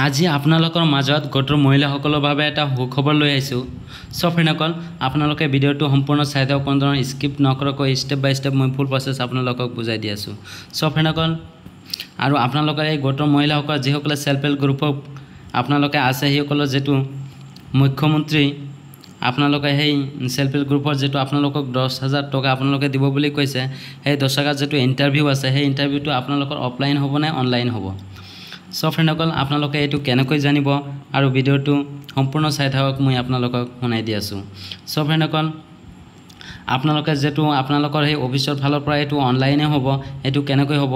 আজি আপোনালোকৰ মাজত গোটৰ মহিলাসকলৰ বাবে এটা সুখবৰ লৈ আহিছোঁ। সো ফ্ৰেণ্ডসকল, আপোনালোকে ভিডিঅ'টো সম্পূৰ্ণ চাই থাকক, কোনো ধৰণৰ স্কিপ নকৰাকৈ ষ্টেপ বাই ষ্টেপ মই ফুল প্ৰচেছ আপোনালোকক বুজাই দি আছোঁ। সো ফ্ৰেণ্ডসকল, আৰু আপোনালোকৰ এই গোটৰ মহিলাসকল যিসকলে সেল্ফ হেল্প গ্ৰুপত আপোনালোকে আছে, সেইসকলৰ যেটো মুখ্যমন্ত্ৰী আপোনালোকে সেই সেল্ফ হেল্প গ্ৰুপৰ যেটো আপোনালোকক 10,000 টকা আপোনালোকে দিব বুলি কৈছে, সেই 10,000 যেটো ইণ্টাৰভিউ আছে, সেই ইণ্টাৰভিউটো আপোনালোকৰ অফলাইন হ'ব নে অনলাইন হ'ব। সো ফ্ৰেণ্ডসকল, আপোনালোকে এইটো কেনেকৈ জানিব আৰু ভিডিঅ'টো সম্পূৰ্ণ চাই থাকক, মই আপোনালোকক শুনাই দি আছোঁ। সো ফ্ৰেণ্ডসকল, আপোনালোকে যেটো আপোনালোকৰ সেই অফিচৰ ফালৰ পৰা এইটো অনলাইনে হ'ব। এইটো কেনেকৈ হ'ব,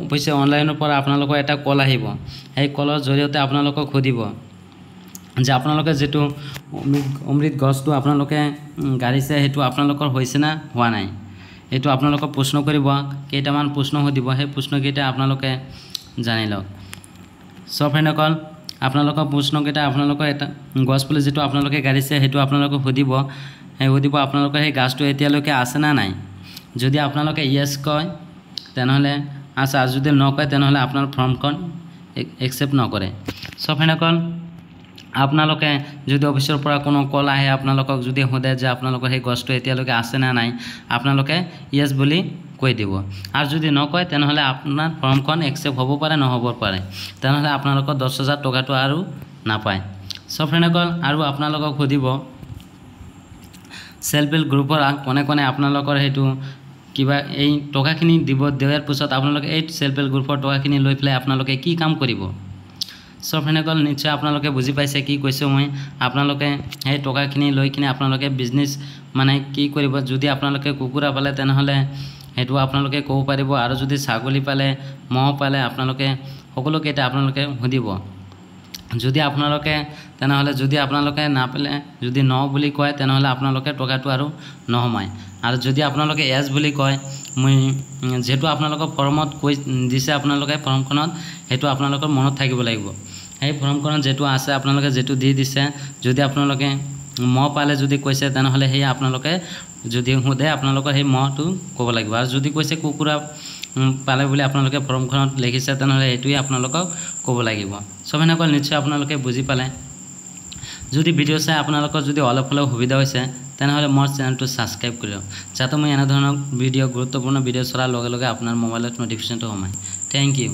অফিচে অনলাইনৰ পৰা আপোনালোকৰ এটা কল আহিব। সেই কলৰ জৰিয়তে আপোনালোকক সুধিব যে আপোনালোকে যেটো অমৃত গছটো আপোনালোকে গাড়িছে, সেইটো আপোনালোকৰ হৈছে না হোৱা নাই। এইটো আপোনালোকক প্ৰশ্ন কৰিব, কেইটামান প্ৰশ্ন সুধিব, সেই প্ৰশ্নকেইটা আপোনালোকে জানি লওক। সো ফ্ৰেণ্ডসকল, আপোনালোকৰ প্ৰশ্নকেইটা আপোনালোকৰ এটা গছ পুলি যেটো আপোনালোকে গাড়িছে, সেইটো আপোনালোকক সুধিব। সুধিব আপোনালোকৰ সেই গাছটো এতিয়ালৈকে আছে না নাই। যদি আপোনালোকে ইয়েছ কয় তেনেহ'লে আছে, আৰু যদি নকয় তেনেহ'লে আপোনাৰ ফৰ্মখন একচেপ্ট নকৰে। সো ফ্ৰেণ্ডসকল, আপোনালোকে যদি অফিচৰ পৰা কোনো কল আহে, আপোনালোকক যদি সোধে যে আপোনালোকৰ সেই গছটো এতিয়ালৈকে আছে না নাই, আপোনালোকে ইয়েছ বুলি কৈ দিব। আৰু যদি নকয় তেনেহ'লে আপোনাৰ ফৰ্মখন একচেপ্ট হ'ব পাৰে, নহ'ব পাৰে, তেনেহ'লে আপোনালোকৰ 10,000 টকাটো আৰু নাপায়। সো ফ্ৰেণ্ডসকল, আৰু আপোনালোকক সুধিব সেল্ফ হেল্প গ্ৰুপৰ কোনে কোনে আপোনালোকৰ সেইটো কিবা এই টকাখিনি দিয়াৰ পিছত আপোনালোকে এই সেল্ফ হেল্প গ্ৰুপৰ টকাখিনি লৈ পেলাই আপোনালোকে কি কাম কৰিব। সো ফ্ৰেণ্ডসকল, নিশ্চয় আপোনালোকে বুজি পাইছে কি কৈছোঁ মই। আপোনালোকে সেই টকাখিনি লৈ কিনে আপোনালোকে বিজনেছ মানে কি কৰিব। যদি আপোনালোকে কুকুৰা পালে তেনেহ'লে সেইটো আপোনালোকে ক'ব পাৰিব, আৰু যদি ছাগলী পালে, ম'হ পালে, আপোনালোকে সকলোকেইটা আপোনালোকে সুধিব। যদি আপোনালোকে তেনেহ'লে যদি আপোনালোকে নাপালে, যদি ন বুলি কয় তেনেহ'লে আপোনালোকে টকাটো আৰু নসমায়। আৰু যদি আপোনালোকে এছ বুলি কয়, মই যেটো আপোনালোকৰ ফৰ্মত কৈ দিছে, আপোনালোকে ফৰ্মখনত সেইটো আপোনালোকৰ মনত থাকিব লাগিব। সেই ফৰ্মখনত যেটো আছে আপোনালোকে যেটো দি দিছে, যদি আপোনালোকে মহ পালে যদি কৈছে তেনেহ'লে সেই আপোনালোকে যদি সোধে আপোনালোকৰ সেই মহটো ক'ব লাগিব। আৰু যদি কৈছে কুকুৰা পালে বুলি আপোনালোকে ফৰ্মখনত লিখিছে তেনেহ'লে সেইটোৱে আপোনালোকক ক'ব লাগিব। সো ফ্ৰেণ্ডসকল, নিশ্চয় আপোনালোকে বুজি পালে। যদি ভিডিঅ' চাই আপোনালোকৰ যদি অলপ হ'লেও সুবিধা হৈছে তেনেহ'লে মোৰ চেনেলটো ছাবস্ক্ৰাইব কৰি লওক, যাতে মই এনেধৰণৰ ভিডিঅ' গুৰুত্বপূৰ্ণ ভিডিঅ' চোৱাৰ লগে লগে আপোনাৰ মোবাইলত ন'টিফিকেশ্যনটো সোমায়। Thank U.